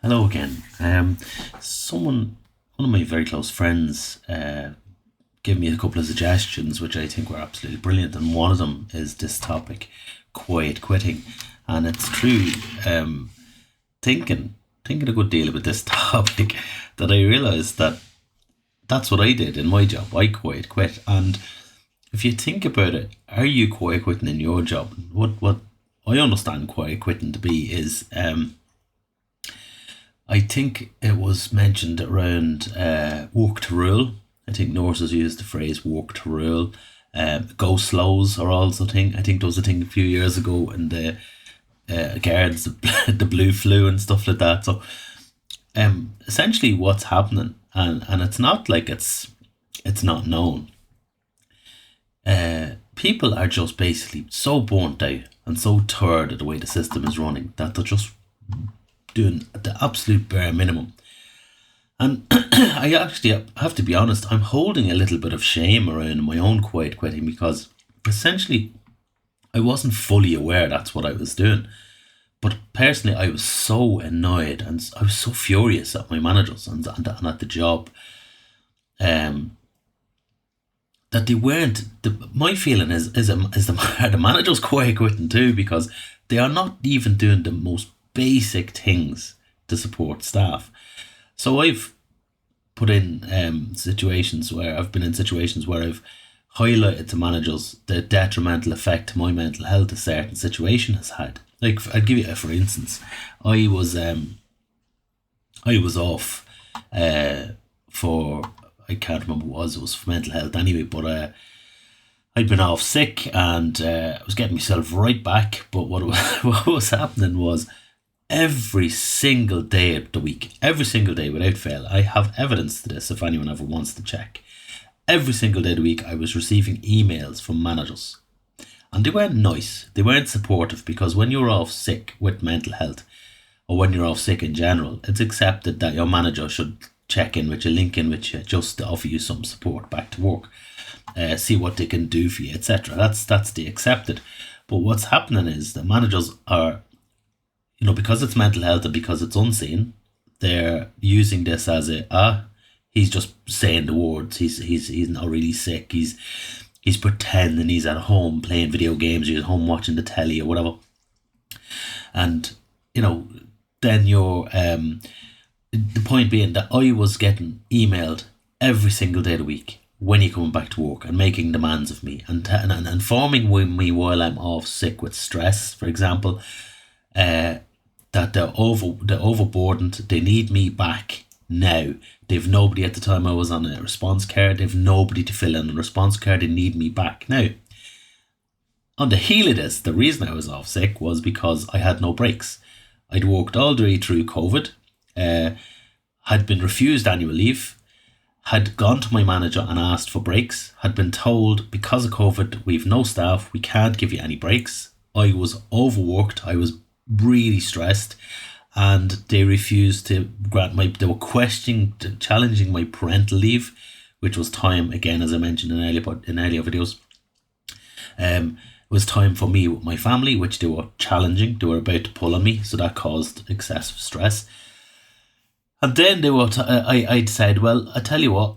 Hello again. One of my very close friends, gave me a couple of suggestions, which I think were absolutely brilliant. And one of them is this topic, quiet quitting. And it's true, thinking, thinking a good deal about this topic, that I realised that that's what I did in my job. I quiet quit. And if you think about it, are you quiet quitting in your job? What I understand quiet quitting to be is, I think it was mentioned around walk to rule. I think nurses use the phrase walk to rule. Go slows are also a thing. I think there was a thing a few years ago in the guards, the blue flu and stuff like that. So essentially what's happening, and it's not like it's not known. People are just basically so burnt out and so tired of the way the system is running that they're just doing the absolute bare minimum. And I actually have to be honest, I'm holding a little bit of shame around my own quiet quitting because essentially I wasn't fully aware that's what I was doing. But personally, I was so annoyed and I was so furious at my managers and at the job, um, that they weren't. My feeling is the managers quiet quitting too because they are not even doing the most basic things to support staff. So I've been in situations where I've highlighted to managers the detrimental effect to my mental health a certain situation has had. Like I'll give you for instance, I was um I was off for I can't remember what it was for mental health anyway, but I'd been off sick and I was getting myself right back. But what was happening was every single day of the week, every single day without fail, I have evidence to this if anyone ever wants to check. Every single day of the week, I was receiving emails from managers. And they weren't nice, they weren't supportive because when you're off sick with mental health, or when you're off sick in general, it's accepted that your manager should check in with you, link in with you, just to offer you some support back to work, see what they can do for you, etc. That's the accepted. But what's happening is the managers are, because it's mental health and because it's unseen, they're using this as he's just saying the words. He's not really sick. He's pretending he's at home playing video games. He's at home watching the telly or whatever. And you know, then you're the point being that I was getting emailed every single day of the week when you're coming back to work and making demands of me and informing me while I'm off sick with stress, for example. That they're overburdened. They need me back now. They've nobody at the time I was on a response card. They've nobody to fill in a response card. They need me back now. On the heel of this, the reason I was off sick was because I had no breaks. I'd worked all the way through COVID, had been refused annual leave, had gone to my manager and asked for breaks, had been told because of COVID we've no staff, we can't give you any breaks. I was overworked. I was really stressed, and they refused to grant they were questioning, challenging my parental leave, which was time, again, as I mentioned in earlier videos. It was time for me with my family, which they were challenging. They were about to pull on me, so that caused excessive stress. And then I'd said, well, I tell you what,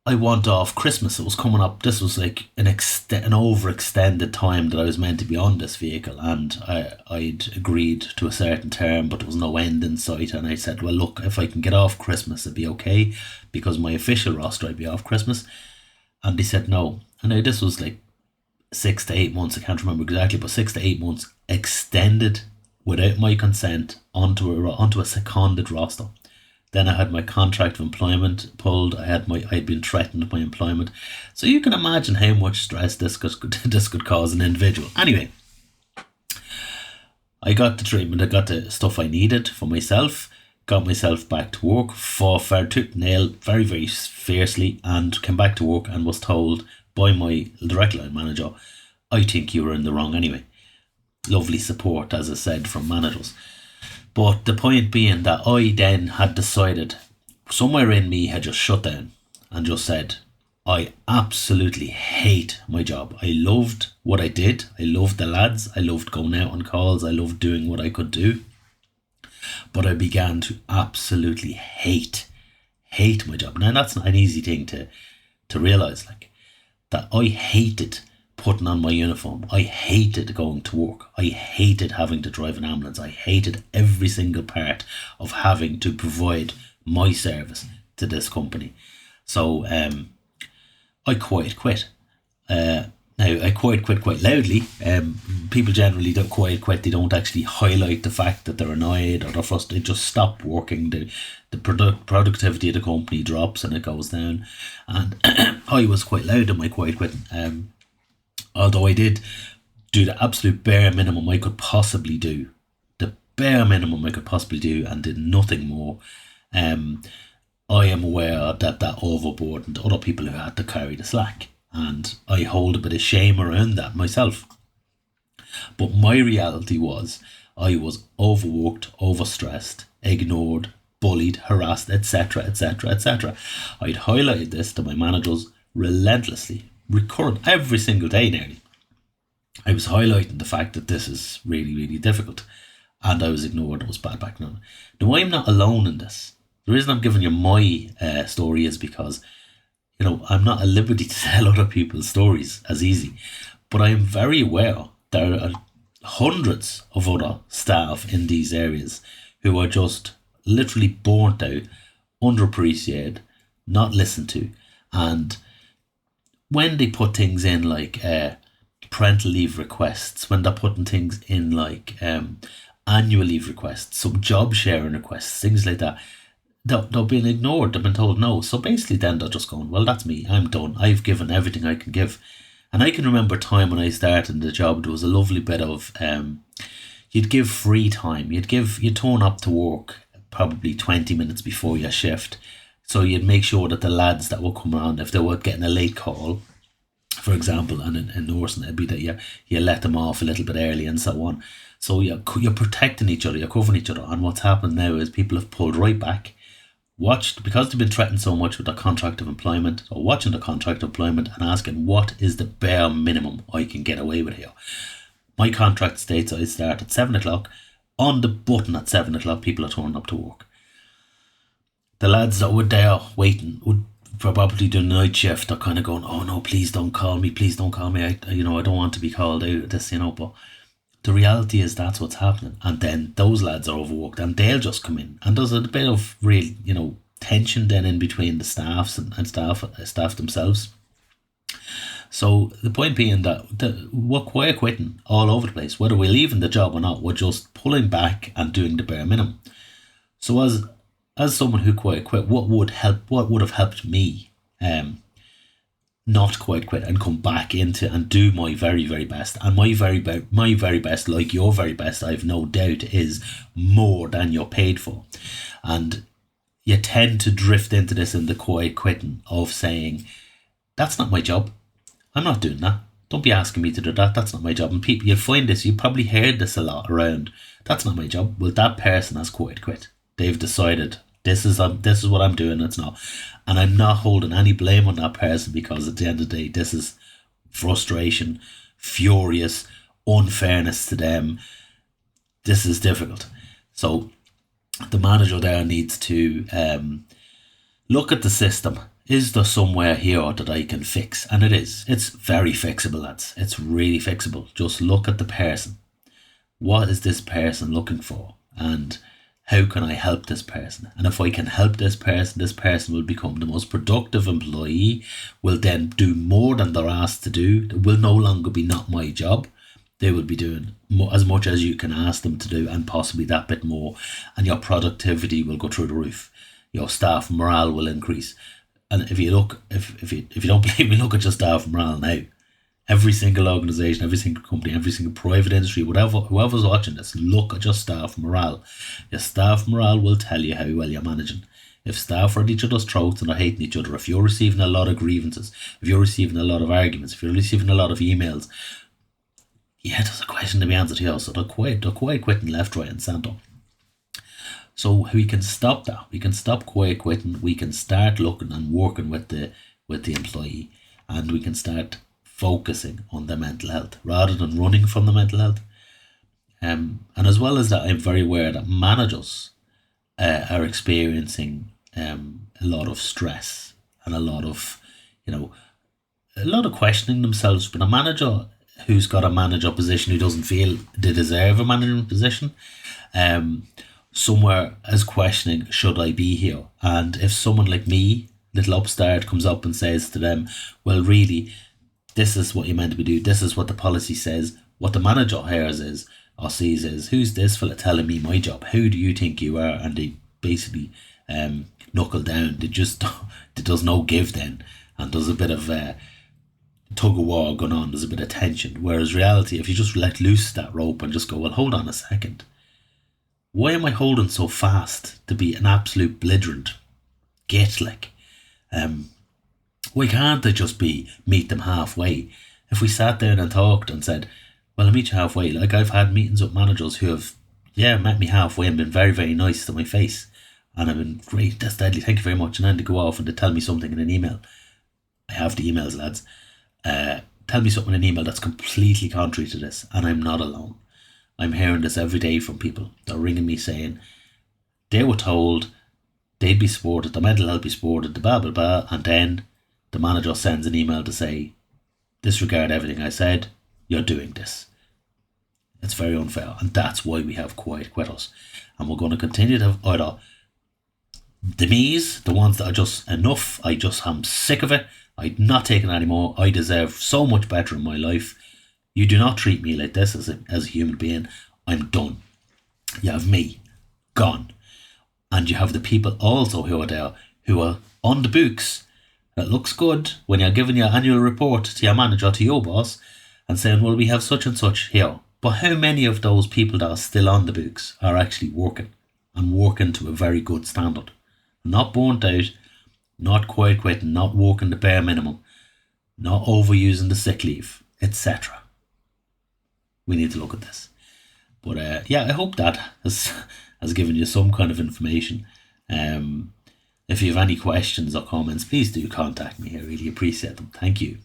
I want off Christmas. It was coming up. This was like an overextended time that I was meant to be on this vehicle, and I'd agreed to a certain term, but there was no end in sight. And I said, well, look, if I can get off Christmas, it'd be okay, because my official roster I'd be off Christmas. And they said no. And now this was like 6 to 8 months. I can't remember exactly, but 6 to 8 months extended without my consent onto a seconded roster. Then I had my contract of employment pulled. I'd been threatened with my employment. So you can imagine how much stress this could cause an individual. Anyway, I got the treatment. I got the stuff I needed for myself. Got myself back to work. Took nail very, very fiercely, and came back to work and was told by my direct line manager, I think you were in the wrong anyway. Lovely support, as I said, from managers. But the point being that I then had decided, somewhere in me had just shut down and just said, I absolutely hate my job. I loved what I did. I loved the lads. I loved going out on calls. I loved doing what I could do. but I began to absolutely hate my job. Now that's not an easy thing to realize, like, that I hated putting on my uniform. I hated going to work. I hated having to drive an ambulance. I hated every single part of having to provide my service to this company. So I quit. Now, I quite loudly. People generally don't quit. They don't actually highlight the fact that they're annoyed or they're frustrated. They just stop working. The productivity of the company drops and it goes down. And I was quite loud in my quiet quitting. Although I did do the absolute bare minimum I could possibly do. The bare minimum I could possibly do, and did nothing more. I am aware that overburdened other people who had to carry the slack. And I hold a bit of shame around that myself. But my reality was I was overworked, overstressed, ignored, bullied, harassed, etc., etc., etc. I'd highlighted this to my managers relentlessly, recurrent, every single day nearly. I was highlighting the fact that this is really, really difficult. And I was ignored. I was bad back now. Now, I'm not alone in this. The reason I'm giving you my story is because, I'm not at liberty to tell other people's stories as easy, but I am very aware there are hundreds of other staff in these areas who are just literally burnt out, underappreciated, not listened to. And when they put things in like parental leave requests, when they're putting things in like annual leave requests, some job sharing requests, things like that, they're being ignored. They've been told no. So basically then they're just going, well, that's me. I'm done. I've given everything I can give. And I can remember a time when I started the job, there was a lovely bit of, you'd give free time. You'd turn up to work probably 20 minutes before your shift. So you'd make sure that the lads that would come around, if they were getting a late call, for example, and in nursing, it'd be that you let them off a little bit early and so on. So you're protecting each other, you're covering each other. And what's happened now is people have pulled right back, watched, because they've been threatened so much with their contract of employment, or watching the contract of employment and asking, what is the bare minimum I can get away with here? My contract states I start at 7 o'clock. On the button at 7 o'clock, people are turning up to work. The lads that were there waiting would probably do night shift. They're kind of going, oh no, please don't call me. I don't want to be called out of this, but the reality is that's what's happening. And then those lads are overworked and they'll just come in. And there's a bit of real, tension then in between the staffs and staff themselves. So the point being that we're quiet quitting all over the place. Whether we're leaving the job or not, we're just pulling back and doing the bare minimum. So as someone who quiet quit, what would have helped me not quite quit and come back into and do my very, very best. And my very best, like your very best, I've no doubt, is more than you're paid for. And you tend to drift into this in the quiet quitting of saying, that's not my job. I'm not doing that. Don't be asking me to do that. That's not my job. And people, you'll find this, you probably heard this a lot around, that's not my job. Well, that person has quiet quit. They've decided this is what I'm doing. It's not. And I'm not holding any blame on that person, because at the end of the day, this is frustration, furious, unfairness to them. This is difficult. So the manager there needs to look at the system. Is there somewhere here that I can fix? And it is. It's very fixable, lads. It's really fixable. Just look at the person. What is this person looking for? And how can I help this person? And if I can help this person will become the most productive employee, will then do more than they're asked to do. It will no longer be not my job. They will be doing as much as you can ask them to do, and possibly that bit more. And your productivity will go through the roof. Your staff morale will increase. And if you don't believe me, look at your staff morale now. Every single organisation, every single company, every single private industry, whoever's watching this, look at your staff morale. Your staff morale will tell you how well you're managing. If staff are at each other's throats and are hating each other, if you're receiving a lot of grievances, if you're receiving a lot of arguments, if you're receiving a lot of emails, yeah, there's a question to be answered here. So they're quiet quitting left, right and centre. So we can stop that. We can stop quiet quitting. We can start looking and working with the employee, and we can start focusing on their mental health rather than running from the mental health. And as well as that, I'm very aware that managers are experiencing a lot of stress and a lot of, questioning themselves. But a manager who's got a manager position who doesn't feel they deserve a management position, somewhere is questioning, should I be here? And if someone like me, little upstart, comes up and says to them, well, really, this is what you're meant to be doing, this is what the policy says, what the manager hears is, or sees is, who's this fella telling me my job? Who do you think you are? And they basically knuckle down. There does no give then. And there's a bit of tug of war going on, there's a bit of tension. Whereas reality, if you just let loose that rope and just go, well, hold on a second. Why am I holding so fast to be an absolute belligerent git like? Why can't I just meet them halfway? If we sat down and talked and said, well, I'll meet you halfway. Like, I've had meetings with managers who have, met me halfway and been very, very nice to my face. And I've been, great, that's deadly, thank you very much. And then they go off and they tell me something in an email. I have the emails, lads. Tell me something in an email that's completely contrary to this. And I'm not alone. I'm hearing this every day from people. They're ringing me saying they were told they'd be supported, the mental health be supported, the blah, blah, blah. And then the manager sends an email to say, disregard everything I said, you're doing this. It's very unfair, and that's why we have quiet quitters. And we're going to continue to have either the me's, the ones that are just enough, I'm sick of it, I'm not taking it anymore, I deserve so much better in my life, you do not treat me like this as a human being, I'm done. You have me, gone. And you have the people also who are there, who are on the books. It looks good when you're giving your annual report to your manager, to your boss, and saying, well, we have such and such here. But how many of those people that are still on the books are actually working, and working to a very good standard? Not burnt out, not quiet quitting, not working the bare minimum, not overusing the sick leave, etc. We need to look at this. But I hope that has given you some kind of information. If you have any questions or comments, please do contact me. I really appreciate them. Thank you.